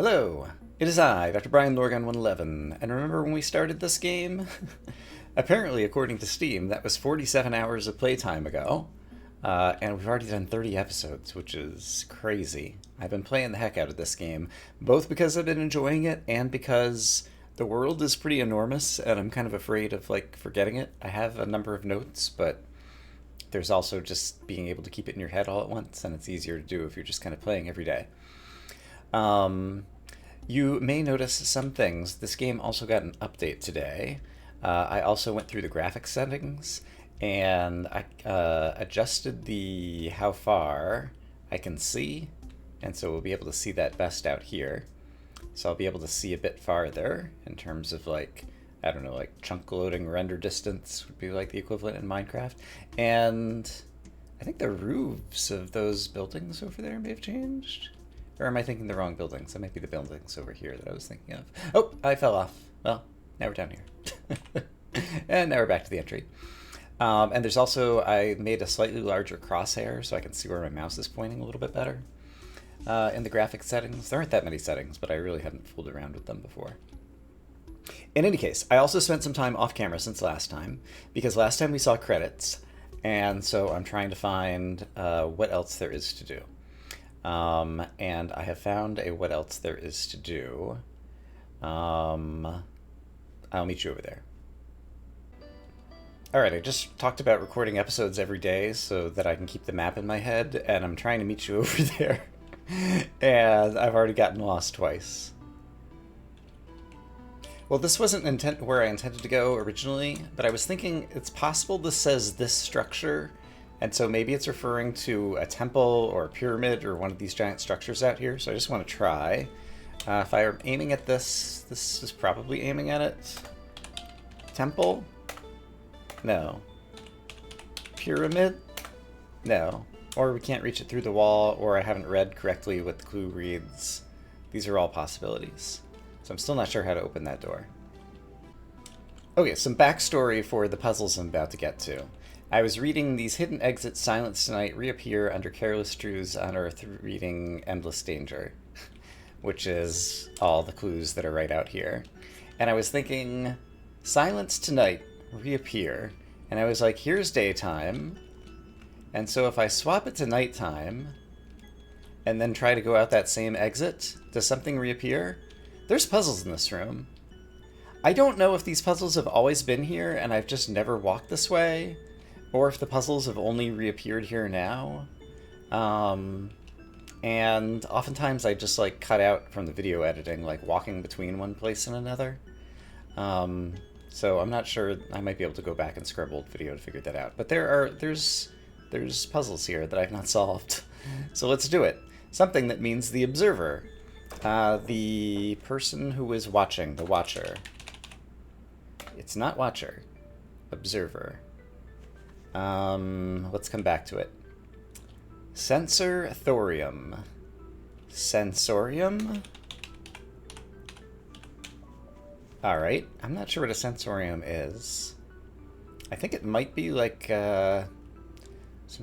Hello, it is I, Dr. Brian Lorgan 111, and remember when we started this game? Apparently, according to Steam, that was 47 hours of playtime ago, and we've already done 30 episodes, which is crazy. I've been playing the heck out of this game, both because I've been enjoying it and because the world is pretty enormous, and I'm kind of afraid of, forgetting it. I have a number of notes, but there's also just being able to keep it in your head all at once, and it's easier to do if you're just kind of playing every day. You may notice some things. This game also got an update today. I also went through the graphics settings and I adjusted the how far I can see, and so we'll be able to see that best out here. So I'll be able to see a bit farther in terms of I don't know, chunk loading render distance would be like the equivalent in Minecraft. And I think the roofs of those buildings over there may have changed. Or am I thinking the wrong buildings? That might be the buildings over here that I was thinking of. Oh, I fell off. Well, now we're down here. And now we're back to the entry. And there's also, I made a slightly larger crosshair so I can see where my mouse is pointing a little bit better. In the graphics settings, there aren't that many settings, but I really hadn't fooled around with them before. In any case, I also spent some time off camera since last time, because last time we saw credits, and so I'm trying to find what else there is to do. And I have found a what else there is to do. I'll meet you over there. Alright, I just talked about recording episodes every day so that I can keep the map in my head, and I'm trying to meet you over there. And I've already gotten lost twice. Well, this wasn't where I intended to go originally, but I was thinking it's possible this says this structure, and so maybe it's referring to a temple or a pyramid or one of these giant structures out here, so I just want to try. If I'm aiming at this, this is probably aiming at it. Temple? No. Pyramid? No. Or we can't reach it through the wall, or I haven't read correctly what the clue reads. These are all possibilities. So I'm still not sure how to open that door. Okay, some backstory for the puzzles I'm about to get to. I was reading these hidden exits silenced tonight reappear under careless truths on Earth reading Endless Danger, which is all the clues that are right out here. And I was thinking, silence tonight reappear, and I was like, here's daytime, and so if I swap it to nighttime and then try to go out that same exit, does something reappear? There's puzzles in this room. I don't know if these puzzles have always been here and I've just never walked this way, or if the puzzles have only reappeared here now. And oftentimes I just cut out from the video editing, walking between one place and another. So I'm not sure. I might be able to go back and scrub old video to figure that out. But there's puzzles here that I've not solved. So let's do it. Something that means the observer. The person who is watching, the watcher. It's not watcher. Observer. Let's come back to it. Sensor thorium. Sensorium? Alright, I'm not sure what a sensorium is. I think it might be some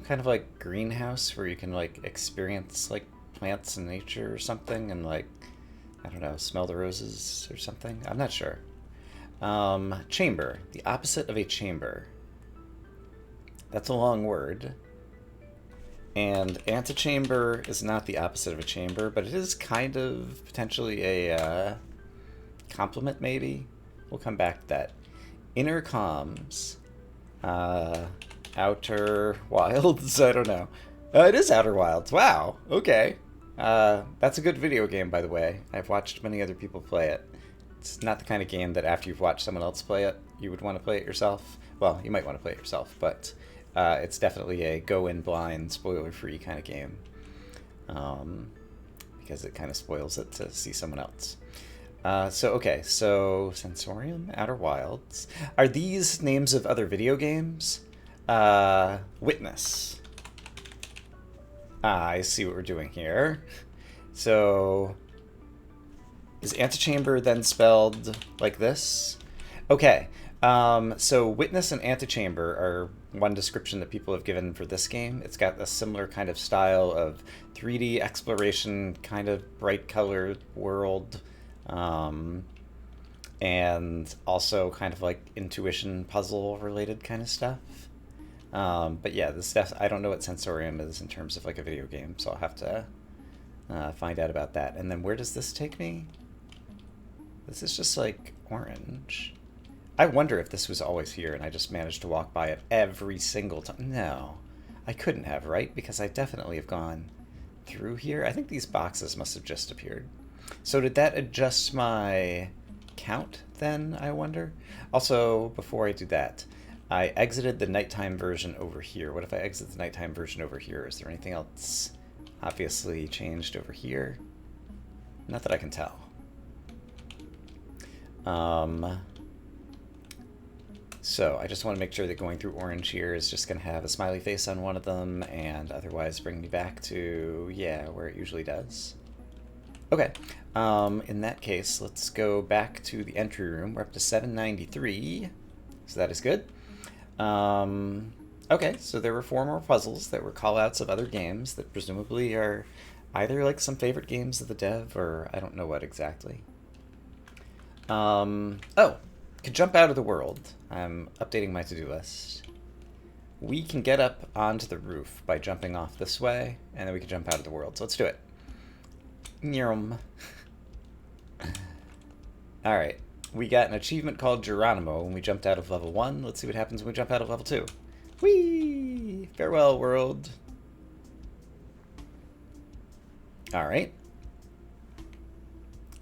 kind of greenhouse where you can experience plants in nature or something and I don't know, smell the roses or something. I'm not sure. Chamber, the opposite of a chamber. That's a long word. And antechamber is not the opposite of a chamber, but it is kind of potentially a complement, maybe? We'll come back to that. Inner comms. Outer Wilds? I don't know. It is Outer Wilds. Wow. Okay. That's a good video game, by the way. I've watched many other people play it. It's not the kind of game that after you've watched someone else play it, you would want to play it yourself. Well, you might want to play it yourself, but it's definitely a go-in blind, spoiler-free kind of game. Because it kind of spoils it to see someone else. Okay, so Sensorium, Outer Wilds. Are these names of other video games? Witness. I see what we're doing here. So, is antechamber then spelled like this? Okay, So Witness and Antechamber are one description that people have given for this game. It's got a similar kind of style of 3D exploration, kind of bright colored world, and also kind of like intuition puzzle related kind of stuff. But yeah, this stuff, I don't know what Sensorium is in terms of like a video game, so I'll have to find out about that. And then where does this take me? This is just like orange. I wonder if this was always here and I just managed to walk by it every single time. No, I couldn't have, right? Because I definitely have gone through here. I think these boxes must have just appeared. So did that adjust my count then, I wonder? Also, before I do that, I exited the nighttime version over here. What if I exit the nighttime version over here? Is there anything else obviously changed over here? Not that I can tell. So I just want to make sure that going through orange here is just going to have a smiley face on one of them and otherwise bring me back to, yeah, where it usually does. Okay, in that case, let's go back to the entry room. We're up to 793, so that is good. Okay, so there were 4 more puzzles that were call-outs of other games that presumably are either like some favorite games of the dev or I don't know what exactly. Oh, could jump out of the world. I'm updating my to-do list. We can get up onto the roof by jumping off this way, and then we can jump out of the world. So let's do it. Alright, we got an achievement called Geronimo when we jumped out of level 1. Let's see what happens when we jump out of level 2. Whee! Farewell, world. Alright.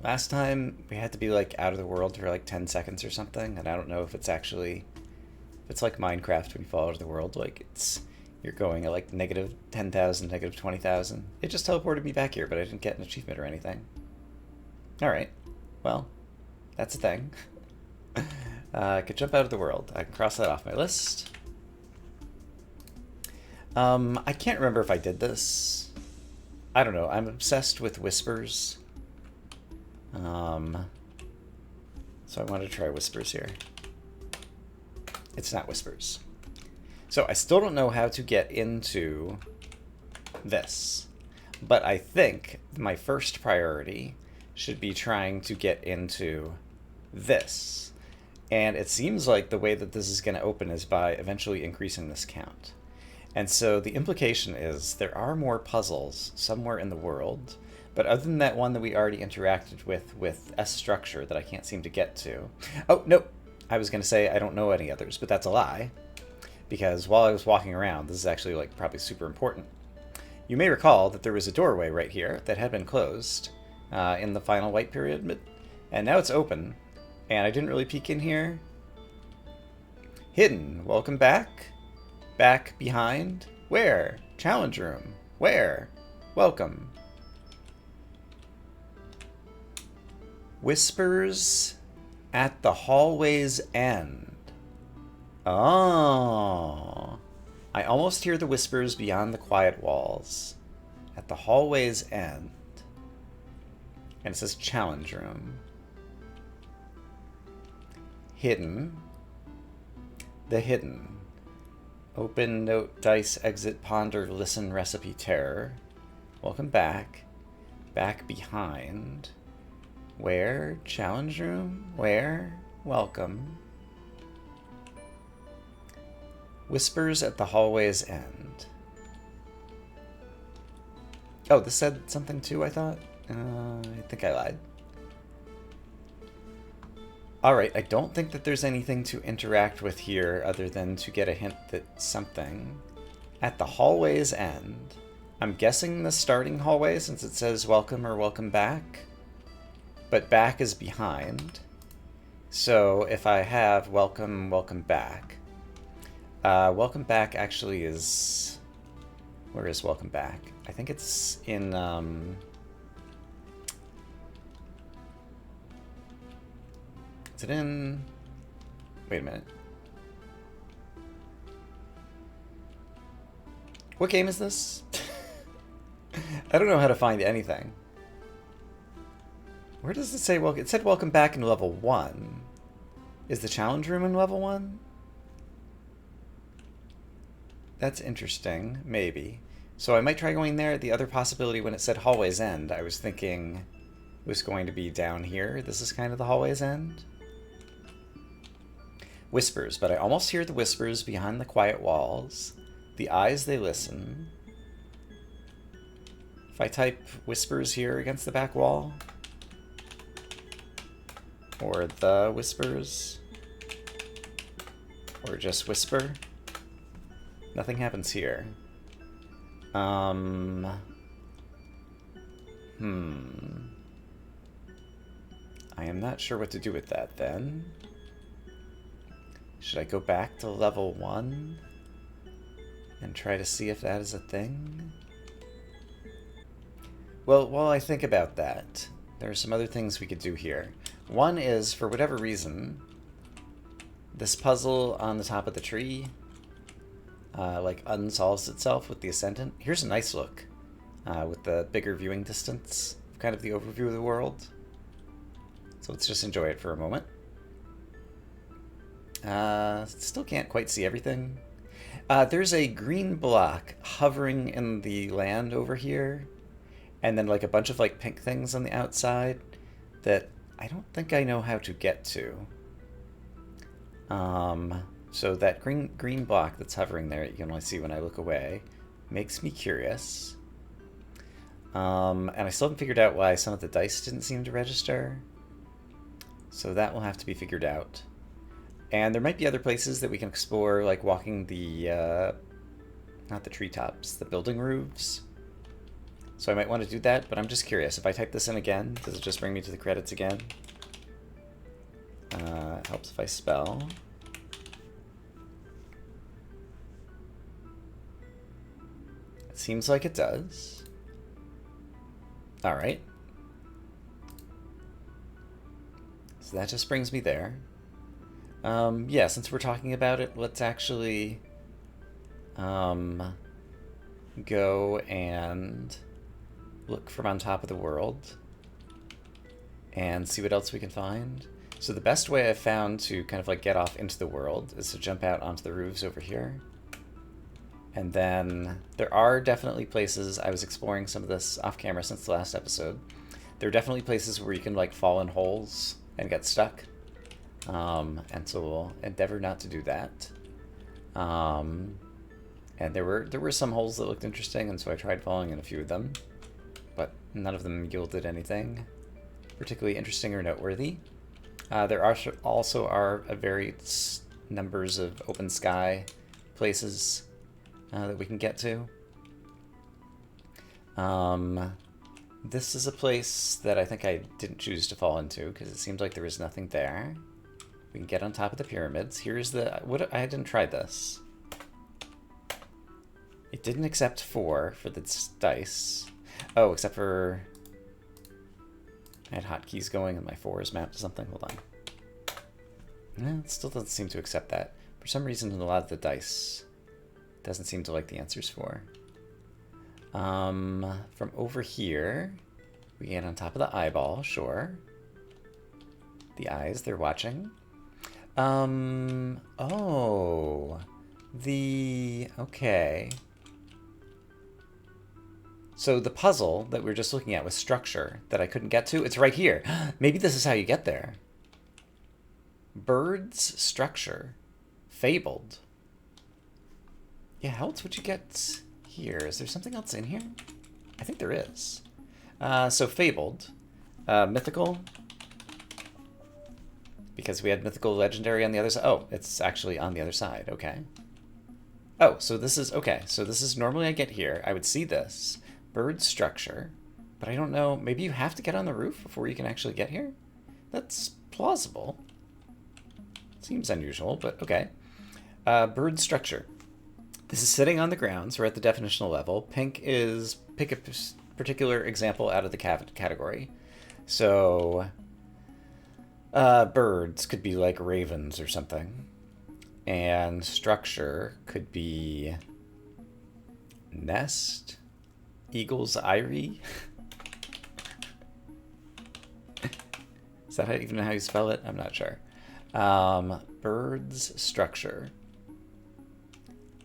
Last time we had to be like out of the world for like 10 seconds or something, and I don't know if it's actually, if it's like Minecraft when you fall out of the world, like it's, you're going at like negative 10,000, negative 20,000. It just teleported me back here, but I didn't get an achievement or anything. Alright, well, that's a thing. I could jump out of the world. I can cross that off my list. I can't remember if I did this. I don't know, I'm obsessed with whispers. So I want to try whispers here. It's not whispers. So I still don't know how to get into this, but I think my first priority should be trying to get into this. And it seems like the way that this is going to open is by eventually increasing this count. And so the implication is there are more puzzles somewhere in the world. But other than that one that we already interacted with S structure that I can't seem to get to. Oh, no. I was going to say I don't know any others, but that's a lie. Because while I was walking around, this is actually like probably super important. You may recall that there was a doorway right here that had been closed in the final white period. And now it's open. And I didn't really peek in here. Hidden. Welcome back. Back behind. Where? Challenge room. Where? Welcome. Whispers at the hallway's end. Oh. I almost hear the whispers beyond the quiet walls. At the hallway's end. And it says challenge room. Hidden. The hidden. Open, note, dice, exit, ponder, listen, recipe, terror. Welcome back. Back behind. Where? Challenge room? Where? Welcome. Whispers at the hallway's end. Oh, this said something too, I thought? I think I lied. Alright, I don't think that there's anything to interact with here other than to get a hint that something. At the hallway's end. I'm guessing the starting hallway since it says welcome or welcome back. But back is behind. So if I have welcome, welcome back. Welcome back actually is... Where is welcome back? I think it's in... Is it in... Wait a minute. What game is this? I don't know how to find anything. Where does it say welcome? It said welcome back in level 1. Is the challenge room in level 1? That's interesting. Maybe. So I might try going there. The other possibility, when it said hallway's end, I was thinking was going to be down here. This is kind of the hallway's end. Whispers, but I almost hear the whispers behind the quiet walls. The eyes, they listen. If I type whispers here against the back wall, or the whispers, or just whisper, nothing happens here. I am not sure what to do with that then. Should I go back to level 1 and try to see if that is a thing? Well, while I think about that, there are some other things we could do here. One is, for whatever reason, this puzzle on the top of the tree like unsolves itself with the Ascendant. Here's a nice look with the bigger viewing distance, kind of the overview of the world. So let's just enjoy it for a moment. Still can't quite see everything. There's a green block hovering in the land over here, and then like a bunch of like pink things on the outside that I don't think I know how to get to. So that green block that's hovering there, you can only see when I look away, makes me curious. And I still haven't figured out why some of the dice didn't seem to register. So that will have to be figured out. And there might be other places that we can explore, like walking the, not the treetops, the building roofs. So I might want to do that, but I'm just curious. If I type this in again, does it just bring me to the credits again? Helps if I spell. It seems like it does. All right. So that just brings me there. Yeah, since we're talking about it, let's actually go and look from on top of the world and see what else we can find. So the best way I've found to kind of like get off into the world is to jump out onto the roofs over here. And then there are definitely places, I was exploring some of this off camera since the last episode, there are definitely places where you can like fall in holes and get stuck. And so we'll endeavor not to do that. And there were some holes that looked interesting, and so I tried falling in a few of them, but none of them yielded anything particularly interesting or noteworthy. There also are a varied numbers of open sky places that we can get to. This is a place that I think I didn't choose to fall into because it seems like there was nothing there. We can get on top of the pyramids. Here's the... I didn't try this. It didn't accept 4 for the dice. Oh, except for... I had hotkeys going and my 4 is mapped to something. Hold on. No, it still doesn't seem to accept that. For some reason, a lot of the dice doesn't seem to like the answers 4. From over here, we get on top of the eyeball, sure. The eyes, they're watching. Oh, okay. So the puzzle that we were just looking at with structure that I couldn't get to, it's right here. Maybe this is how you get there. Birds structure. Fabled. Yeah, how else would you get here? Is there something else in here? I think there is. So fabled. Mythical. Because we had mythical legendary on the other side. Oh, it's actually on the other side. Okay. Oh, so this is... Okay, so this is normally I get here. I would see this. Bird structure. But I don't know. Maybe you have to get on the roof before you can actually get here? That's plausible. Seems unusual, but okay. Bird structure. This is sitting on the ground, so we're at the definitional level. Pink is... Pick a particular example out of the category. So... birds could be like ravens or something. And structure could be nest, eagle's eyrie. Is that even how you spell it? I'm not sure. Birds structure.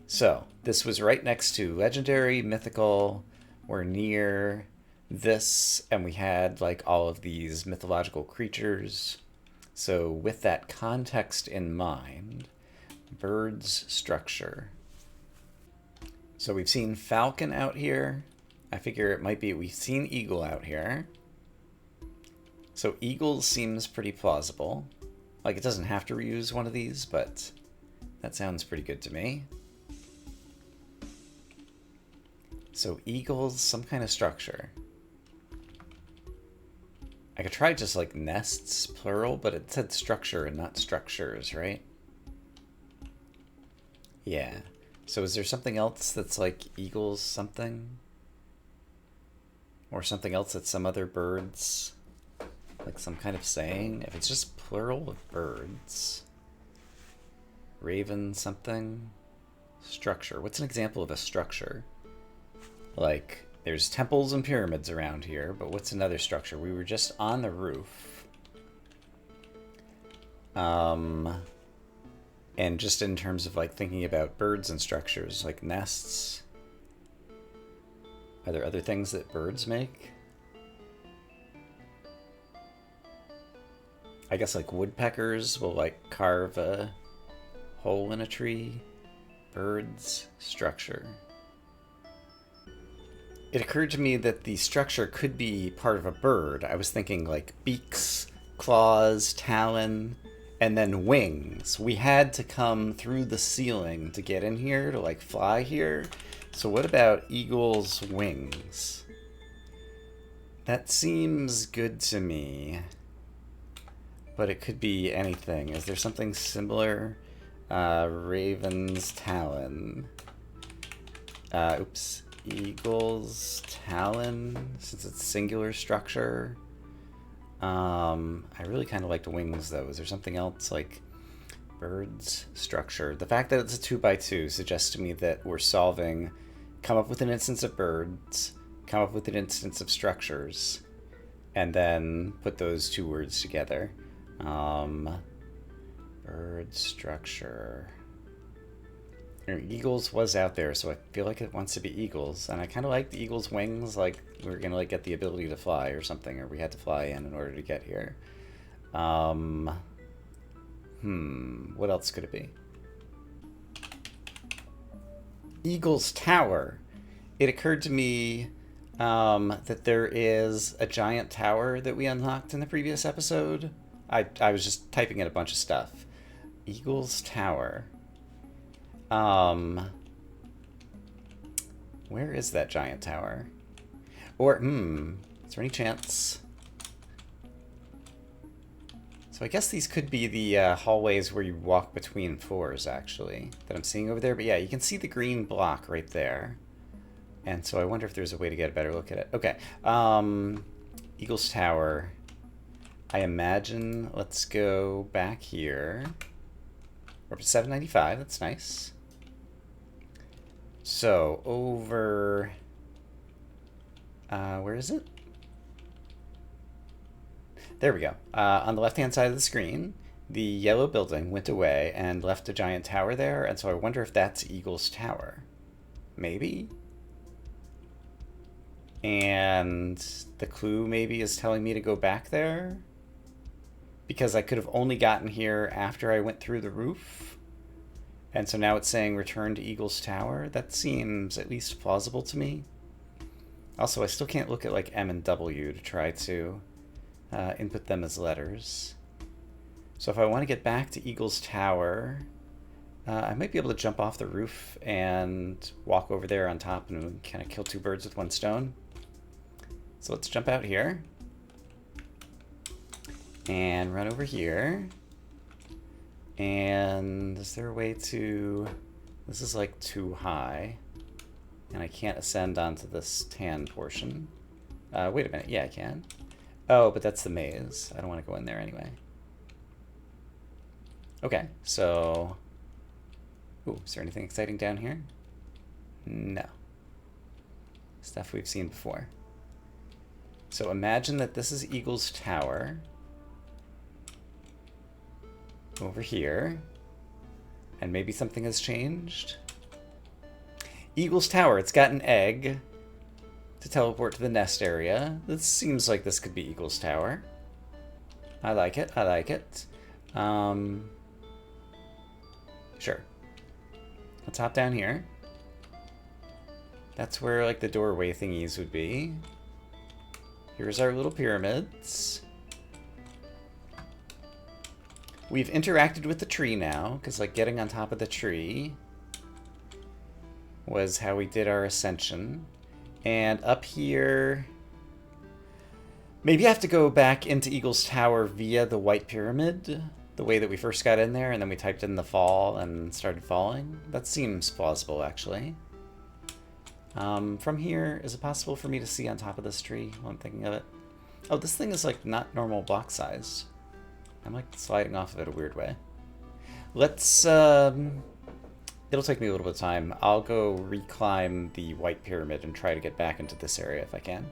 So this was right next to legendary, mythical. We're near this, and we had like all of these mythological creatures. So with that context in mind, birds structure. So we've seen falcon out here. I figure it might be, we've seen eagle out here. So eagle seems pretty plausible. Like, it doesn't have to reuse one of these, but that sounds pretty good to me. So eagles, some kind of structure. I could try just like nests, plural, but it said structure and not structures, right? Yeah. So is there something else that's like eagles something? Or something else that some other birds, like some kind of saying? If it's just plural of birds. Raven something? Structure. What's an example of a structure? Like, there's temples and pyramids around here, but what's another structure? We were just on the roof. And just in terms of like thinking about birds and structures, like nests. Are there other things that birds make? I guess like woodpeckers will like carve a hole in a tree. Birds, structure. It occurred to me that the structure could be part of a bird. I was thinking like beaks, claws, talon, and then wings. We had to come through the ceiling to get in here, to like fly here. So what about eagle's wings? That seems good to me. But it could be anything. Is there something similar? Raven's talon. Oops. Eagle's talon, since it's singular structure. I really kind of liked wings, though. Is there something else like birds structure? The fact that it's a 2x2 suggests to me that we're solving, come up with an instance of birds, come up with an instance of structures, and then put those two words together. Bird structure. Eagles was out there, so I feel like it wants to be eagles, and I kind of like the eagle's wings, like we were gonna like get the ability to fly or something, or we had to fly in order to get here. What else could it be? Eagle's tower. It occurred to me that there is a giant tower that we unlocked in the previous episode. I was just typing in a bunch of stuff. Eagle's tower. Where is that giant tower? Or, is there any chance? So I guess these could be the hallways where you walk between floors, actually, that I'm seeing over there. But yeah, you can see the green block right there. And so I wonder if there's a way to get a better look at it. Okay, Eagle's Tower. I imagine, let's go back here. We're up to 795, that's nice. So, over... where is it? There we go. On the left-hand side of the screen, the yellow building went away and left a giant tower there, and so I wonder if that's Eagle's Tower. Maybe? And the clue maybe is telling me to go back there? Because I could have only gotten here after I went through the roof. And so now it's saying return to Eagle's Tower. That seems at least plausible to me. Also, I still can't look at like M and W to try to input them as letters. So if I want to get back to Eagle's Tower, I might be able to jump off the roof and walk over there on top and kind of kill two birds with one stone. So let's jump out here. And run over here. And is there a way to... This is like too high. And I can't ascend onto this tan portion. Wait a minute. Yeah, I can. Oh, but that's the maze. I don't want to go in there anyway. Okay, so... Ooh, is there anything exciting down here? No. Stuff we've seen before. So imagine that this is Eagle's Tower. over here. And maybe something has changed. Eagle's Tower. It's got an egg to teleport to the nest area. This seems like this could be Eagle's Tower. I like it. I like it. Sure. Let's hop down here. That's where, like, the doorway thingies would be. Here's our little pyramids. We've interacted with the tree now, because, like, getting on top of the tree was how we did our ascension. And up here, maybe I have to go back into Eagle's Tower via the White Pyramid, the way that we first got in there, and then we typed in the fall and started falling. That seems plausible, actually. From here, is it possible for me to see on top of this tree while I'm thinking of it? Oh, this thing is, like, not normal block size. I'm, like, sliding off of it a weird way. Let's, it'll take me a little bit of time. I'll go reclimb the White Pyramid and try to get back into this area if I can.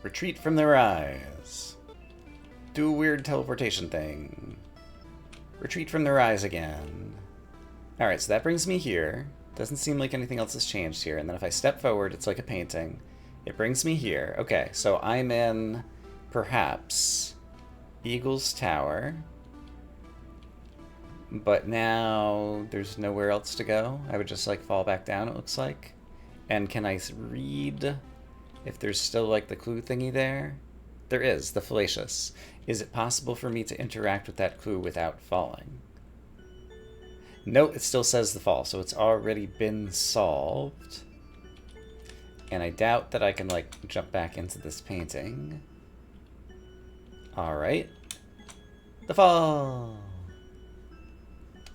Retreat from the rise. Do a weird teleportation thing. Retreat from the rise again. Alright, so that brings me here. Doesn't seem like anything else has changed here. And then if I step forward, it's like a painting. It brings me here. Okay, so I'm in, perhaps, Eagle's Tower. But now there's nowhere else to go. I would just, like, fall back down, it looks like. And can I read if there's still, like, the clue thingy there? There is, the fallacious. Is it possible for me to interact with that clue without falling? No, it still says the fall, so it's already been solved. And I doubt that I can, like, jump back into this painting. Alright. The fall!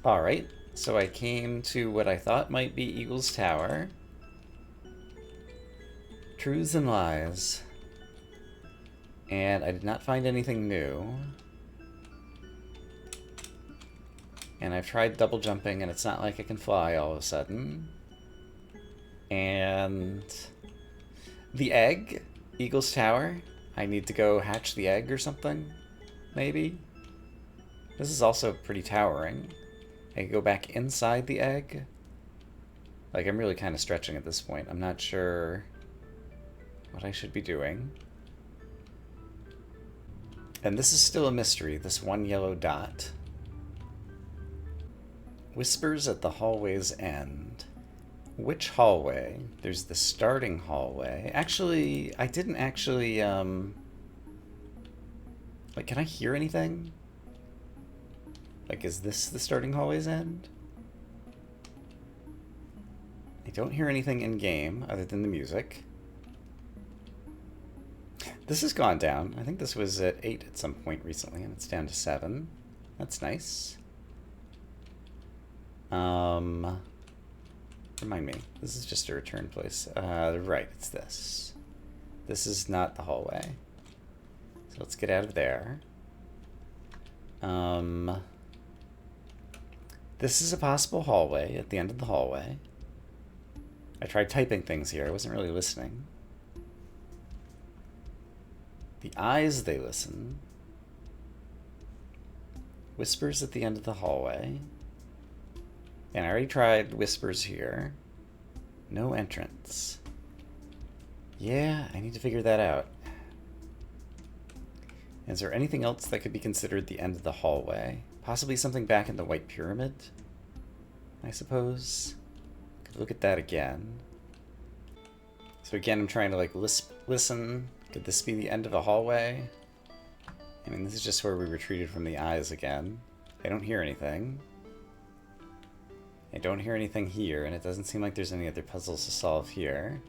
Alright, so I came to what I thought might be Eagle's Tower. Truths and lies. And I did not find anything new. And I've tried double jumping, and it's not like I can fly all of a sudden. And the egg, Eagle's Tower. I need to go hatch the egg or something, maybe. This is also pretty towering. I can go back inside the egg. Like, I'm really kind of stretching at this point. I'm not sure what I should be doing. And this is still a mystery, this one yellow dot. Whispers at the hallway's end. Which hallway? There's the starting hallway. Actually, I didn't actually, like, can I hear anything? Like, is this the starting hallway's end? I don't hear anything in-game other than the music. This has gone down. I think this was at 8 at some point recently, and it's down to 7. That's nice. Remind me. This is just a return place. Right, it's this. This is not the hallway. So let's get out of there. This is a possible hallway at the end of the hallway. I tried typing things here. I wasn't really listening. The eyes, they listen. Whispers at the end of the hallway. And I already tried whispers here. No entrance. Yeah, I need to figure that out. Is there anything else that could be considered the end of the hallway? Possibly something back in the White Pyramid, I suppose. Could look at that again. So again, I'm trying to, like, listen. Could this be the end of a hallway? I mean, this is just where we retreated from the eyes again. I don't hear anything. I don't hear anything here, and it doesn't seem like there's any other puzzles to solve here.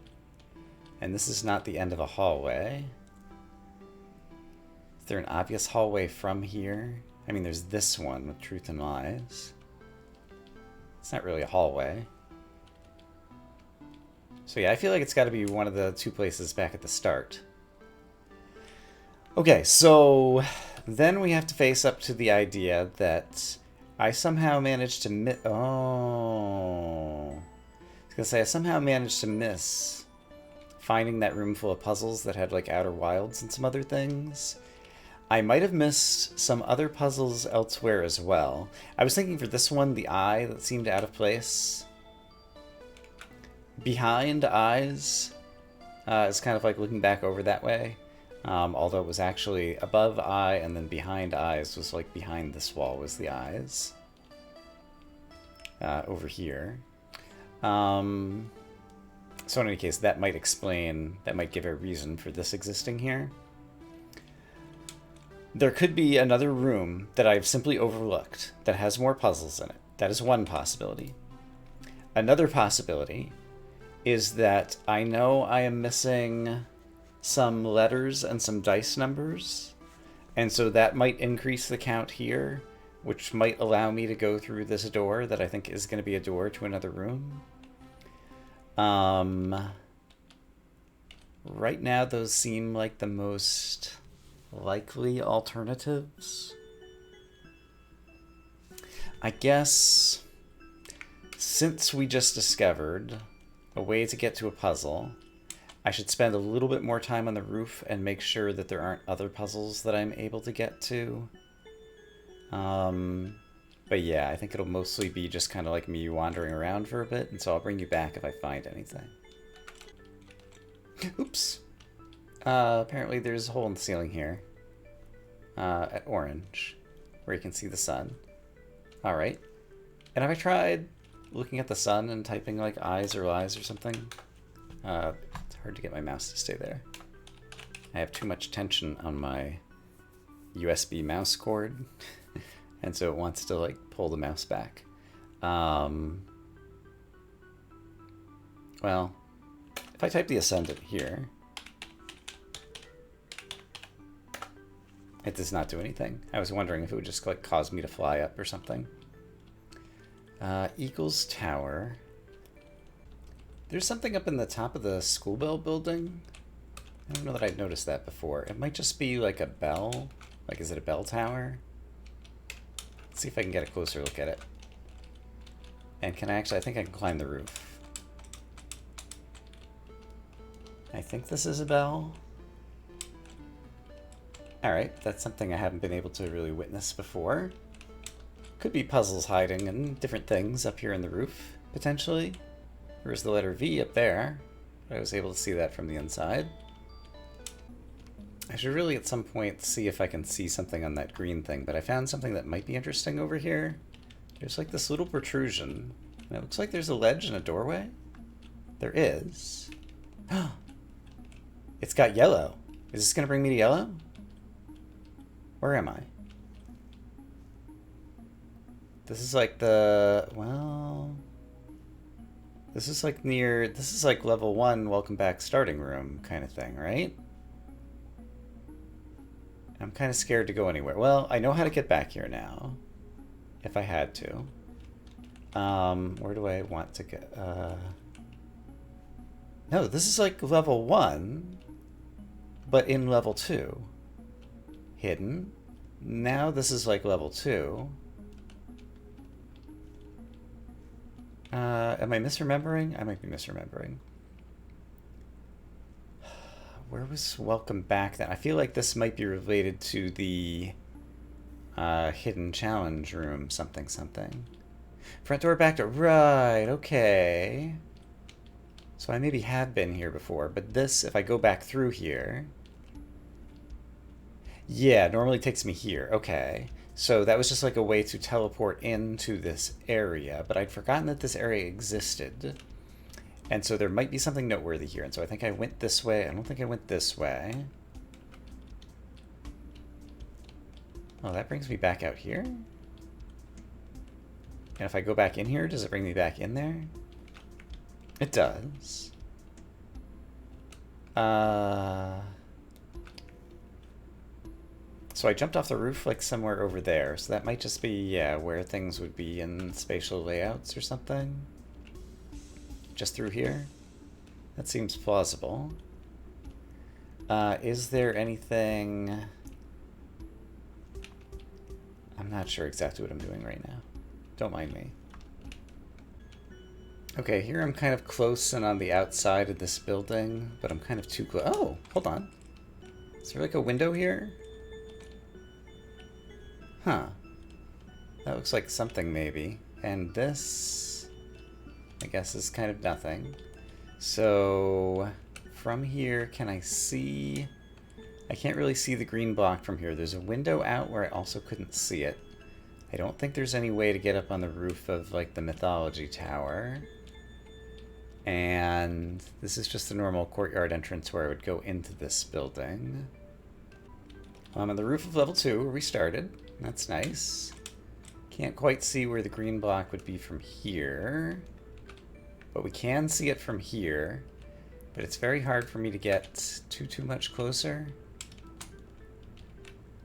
And this is not the end of a hallway. Is there an obvious hallway from here? I mean, there's this one with truth and lies. It's not really a hallway. So yeah, I feel like it's got to be one of the two places back at the start. Okay, so then we have to face up to the idea that I somehow managed to miss... Oh. I was going to say, I somehow managed to miss finding that room full of puzzles that had, like, Outer Wilds and some other things. I might have missed some other puzzles elsewhere as well. I was thinking for this one, the eye that seemed out of place. Behind eyes is kind of like looking back over that way. Although it was actually above eye and then behind eyes was like behind this wall was the eyes. Over here. So in any case, that might explain, that might give a reason for this existing here. There could be another room that I've simply overlooked that has more puzzles in it. That is one possibility. Another possibility is that I know I am missing some letters and some dice numbers, and so that might increase the count here, which might allow me to go through this door that I think is going to be a door to another room. Right now, those seem like the most likely alternatives. I guess since we just discovered a way to get to a puzzle, I should spend a little bit more time on the roof and make sure that there aren't other puzzles that I'm able to get to. But yeah, I think it'll mostly be just kind of like me wandering around for a bit, and so I'll bring you back if I find anything. Oops. Apparently there's a hole in the ceiling here. At orange, where you can see the sun. Alright. And have I tried looking at the sun and typing like eyes or lies or something? It's hard to get my mouse to stay there. I have too much tension on my USB mouse cord, and so it wants to like pull the mouse back. Well, if I type the ascendant here, it does not do anything. I was wondering if it would just like cause me to fly up or something. Eagles Tower. There's something up in the top of the school bell building. I don't know that I'd noticed that before. It might just be like a bell. Like, is it a bell tower? Let's see if I can get a closer look at it. And can I actually, I think I can climb the roof. I think this is a bell. Alright, that's something I haven't been able to really witness before. Could be puzzles hiding and different things up here in the roof, potentially. There's the letter V up there. I was able to see that from the inside. I should really at some point see if I can see something on that green thing, but I found something that might be interesting over here. There's like this little protrusion, and it looks like there's a ledge and a doorway. There is. It's got yellow. Is this going to bring me to yellow? Where am I? This is like the, well, this is like near, this is like level 1 welcome back starting room kind of thing, right? I'm kind of scared to go anywhere. Well, I know how to get back here now, if I had to. Where do I want to get? No, this is like level 1, but in level 2. Hidden. Now this is like level 2. Am I misremembering? I might be misremembering. Where was welcome back then? I feel like this might be related to the hidden challenge room, something, something. Front door, back door. Right, okay. So I maybe have been here before, but this, if I go back through here... Yeah, it normally takes me here. Okay. So that was just like a way to teleport into this area, but I'd forgotten that this area existed. And so there might be something noteworthy here. And so I think I went this way. I don't think I went this way. Oh, that brings me back out here? And if I go back in here, does it bring me back in there? It does. So I jumped off the roof like somewhere over there. So that might just be, yeah, where things would be in spatial layouts or something. Just through here? That seems plausible. Is there anything... I'm not sure exactly what I'm doing right now. Don't mind me. Okay, here I'm kind of close and on the outside of this building, but I'm kind of too close. Oh, hold on. Is there like a window here? Huh. That looks like something, maybe. And this, I guess, is kind of nothing. So, from here, can I see... I can't really see the green block from here. There's a window out where I also couldn't see it. I don't think there's any way to get up on the roof of, like, the mythology tower. And this is just the normal courtyard entrance where I would go into this building. I'm on the roof of level 2 where we started. That's nice. Can't quite see where the green block would be from here. But we can see it from here. But it's very hard for me to get too much closer.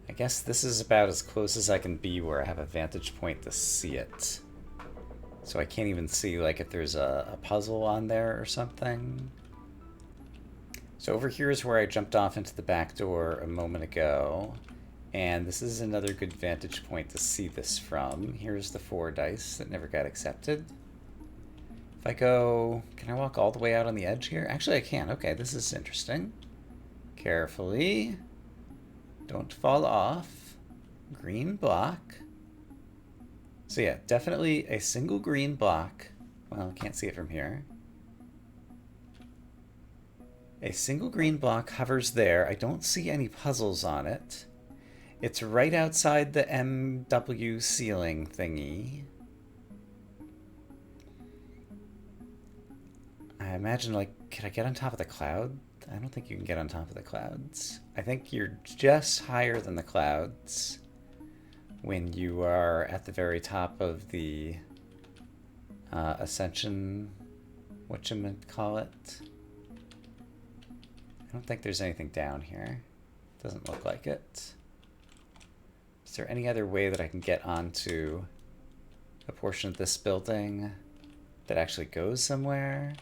I guess this is about as close as I can be where I have a vantage point to see it. So I can't even see, like, if there's a puzzle on there or something. So over here is where I jumped off into the back door a moment ago. And this is another good vantage point to see this from. Here's the 4 dice that never got accepted. If I go... Can I walk all the way out on the edge here? Actually, I can. Okay, this is interesting. Carefully. Don't fall off. Green block. So yeah, definitely a single green block. Well, can't see it from here. A single green block hovers there. I don't see any puzzles on it. It's right outside the MW ceiling thingy. I imagine, like, could I get on top of the cloud? I don't think you can get on top of the clouds. I think you're just higher than the clouds when you are at the very top of the ascension, whatchamacallit. I don't think there's anything down here. Doesn't look like it. Is there any other way that I can get onto a portion of this building that actually goes somewhere?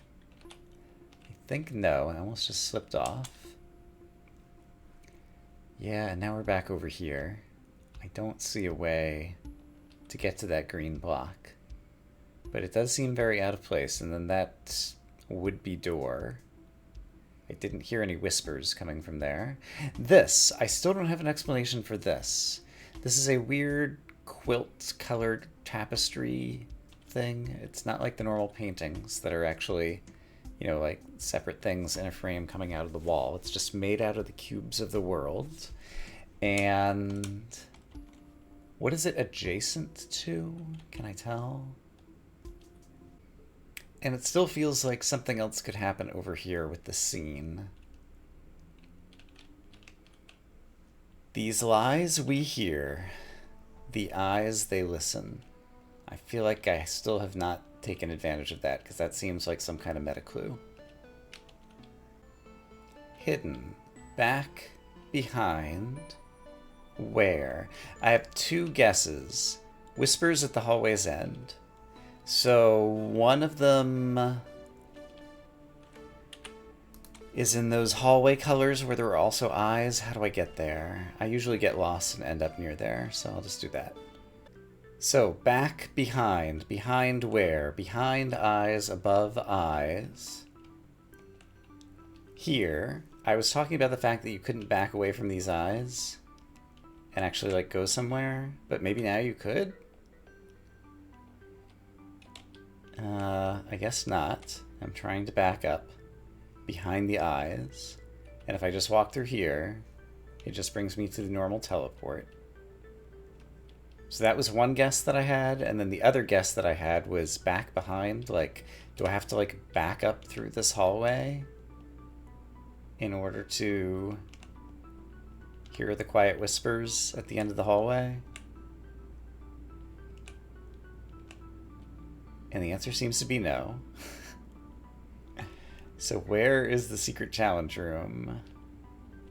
I think no. I almost just slipped off. Yeah, and now we're back over here. I don't see a way to get to that green block. But it does seem very out of place. And then that would-be door. I didn't hear any whispers coming from there. This, I still don't have an explanation for this. This is a weird quilt-colored tapestry thing. It's not like the normal paintings that are actually, you know, like separate things in a frame coming out of the wall. It's just made out of the cubes of the world. And what is it adjacent to? Can I tell? And it still feels like something else could happen over here with the scene. These lies we hear, the eyes they listen. I feel like I still have not taken advantage of that, because that seems like some kind of meta clue. Hidden, back, behind, where? I have 2 guesses. Whispers at the hallway's end. So one of them is in those hallway colors where there are also eyes. How do I get there? I usually get lost and end up near there, so I'll just do that. So back, behind. Behind where? Behind eyes, above eyes. Here, I was talking about the fact that you couldn't back away from these eyes and actually, like, go somewhere, but maybe now you could? I guess not. I'm trying to back up behind the eyes. And if I just walk through here, it just brings me to the normal teleport. So that was one guess that I had. And then the other guess that I had was back behind. Like, do I have to, like, back up through this hallway in order to hear the quiet whispers at the end of the hallway? And the answer seems to be no. So where is the secret challenge room?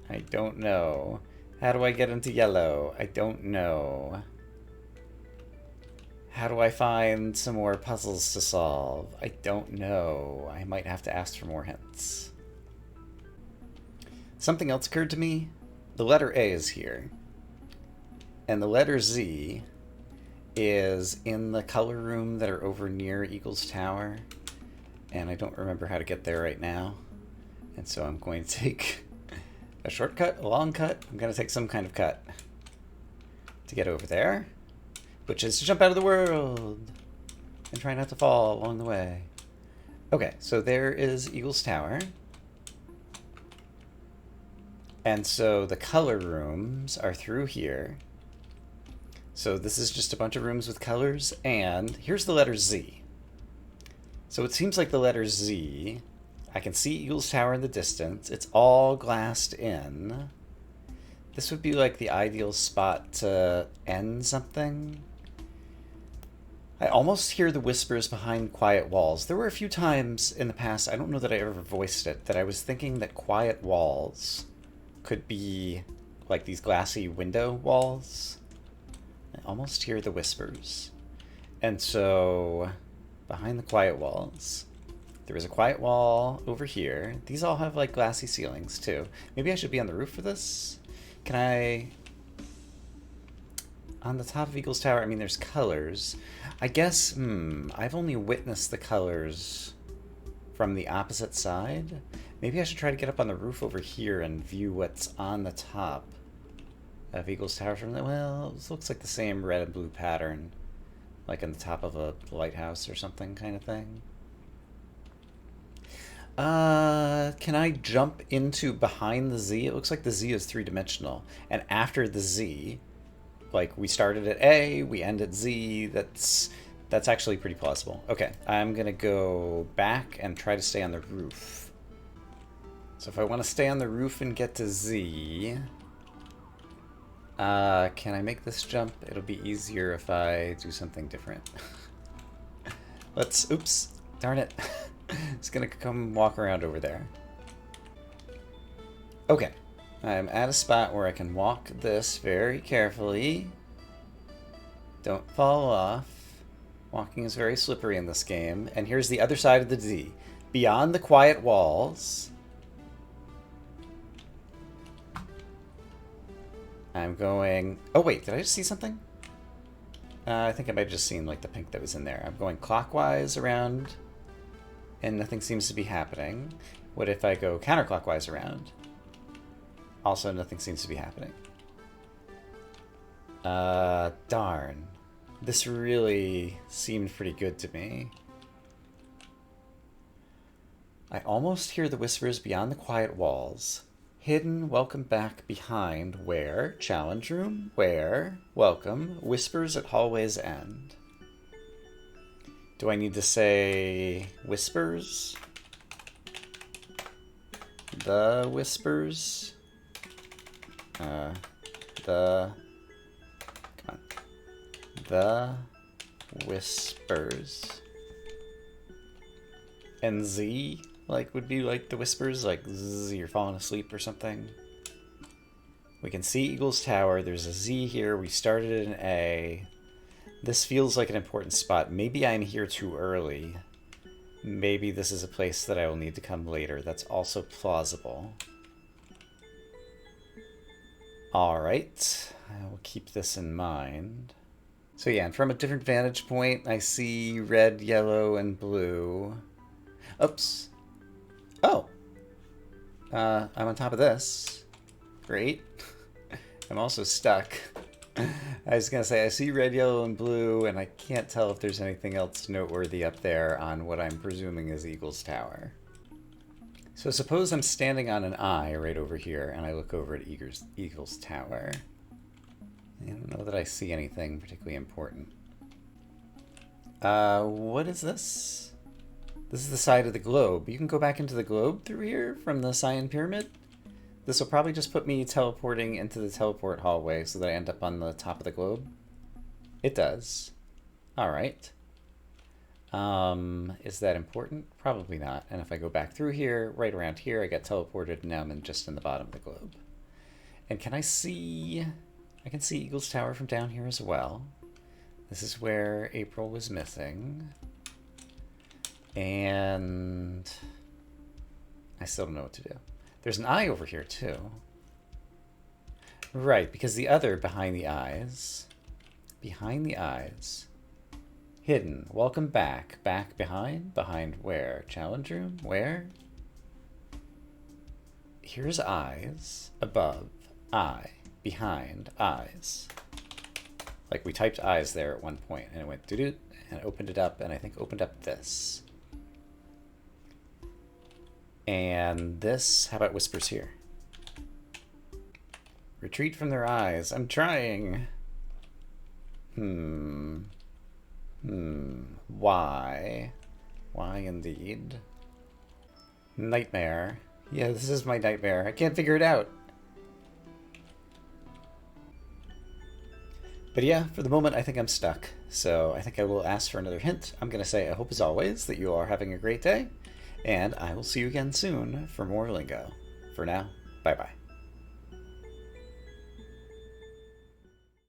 I don't know. How do I get into yellow? I don't know. How do I find some more puzzles to solve? I don't know. I might have to ask for more hints. Something else occurred to me. The letter A is here. And the letter Z is in the color room that are over near Eagle's Tower. And I don't remember how to get there right now. And so I'm going to take a shortcut, a long cut. I'm going to take some kind of cut to get over there, which is to jump out of the world and try not to fall along the way. Okay, so there is Eagle's Tower. And so the color rooms are through here. So this is just a bunch of rooms with colors, and here's the letter Z. So it seems like the letter Z, I can see Eagle's Tower in the distance. It's all glassed in. This would be like the ideal spot to end something. I almost hear the whispers behind quiet walls. There were a few times in the past, I don't know that I ever voiced it, that I was thinking that quiet walls could be like these glassy window walls. I almost hear the whispers. And so, behind the quiet walls, there is a quiet wall over here. These all have like glassy ceilings too. Maybe I should be on the roof for this? Can I... On the top of Eagle's Tower, I mean, there's colors. I guess, I've only witnessed the colors from the opposite side. Maybe I should try to get up on the roof over here and view what's on the top of Eagle's Tower from there. Well, this looks like the same red and blue pattern, like on the top of a lighthouse or something kind of thing. Can I jump into behind the Z? It looks like the Z is three-dimensional. And after the Z, like we started at A, we end at Z, that's actually pretty plausible. Okay, I'm gonna go back and try to stay on the roof. So if I want to stay on the roof and get to Z, can I make this jump? It'll be easier if I do something different. Oops, darn it. It's gonna come walk around over there. Okay, I'm at a spot where I can walk this very carefully. Don't fall off. Walking is very slippery in this game. And here's the other side of the Z. Beyond the quiet walls, I'm going... Oh wait, did I just see something? I think I might have just seen like the pink that was in there. I'm going clockwise around and nothing seems to be happening. What if I go counterclockwise around? Also nothing seems to be happening. Darn. This really seemed pretty good to me. I almost hear the whispers beyond the quiet walls. Hidden, welcome back behind, where? Challenge room, where? Welcome, whispers at hallway's end. Do I need to say whispers? The whispers? Come on. The whispers. And Z? Like, would be like the whispers, like Z, you're falling asleep or something. We can see Eagle's Tower. There's a Z here. We started in A. This feels like an important spot. Maybe I'm here too early. Maybe this is a place that I will need to come later. That's also plausible. Alright. I will keep this in mind. So yeah, and from a different vantage point, I see red, yellow, and blue. Oops. Oh. I'm on top of this. Great. I'm also stuck. I was gonna say, I see red, yellow, and blue, and I can't tell if there's anything else noteworthy up there on what I'm presuming is Eagle's Tower. So suppose I'm standing on an eye right over here, and I look over at Eagle's Tower. I don't know that I see anything particularly important. What is this? This is the side of the globe. You can go back into the globe through here from the Cyan Pyramid. This will probably just put me teleporting into the teleport hallway so that I end up on the top of the globe. It does. Alright. Is that important? Probably not. And if I go back through here, right around here, I get teleported and now I'm just in the bottom of the globe. And can I see... I can see Eagle's Tower from down here as well. This is where April was missing. And I still don't know what to do. There's an eye over here too. Right, because the other behind the eyes, hidden, welcome back, back behind where? Challenge room, where? Here's eyes, above, eye, behind, eyes. Like, we typed eyes there at one point, and it went doo-doo, and opened it up, and I think opened up this. And this, how about whispers here? Retreat from their eyes. I'm trying. Why? Why indeed? Nightmare. Yeah, this is my nightmare. I can't figure it out. But yeah, for the moment, I think I'm stuck. So I think I will ask for another hint. I'm going to say, I hope as always that you are having a great day. And I will see you again soon for more Lingo. For now, bye-bye.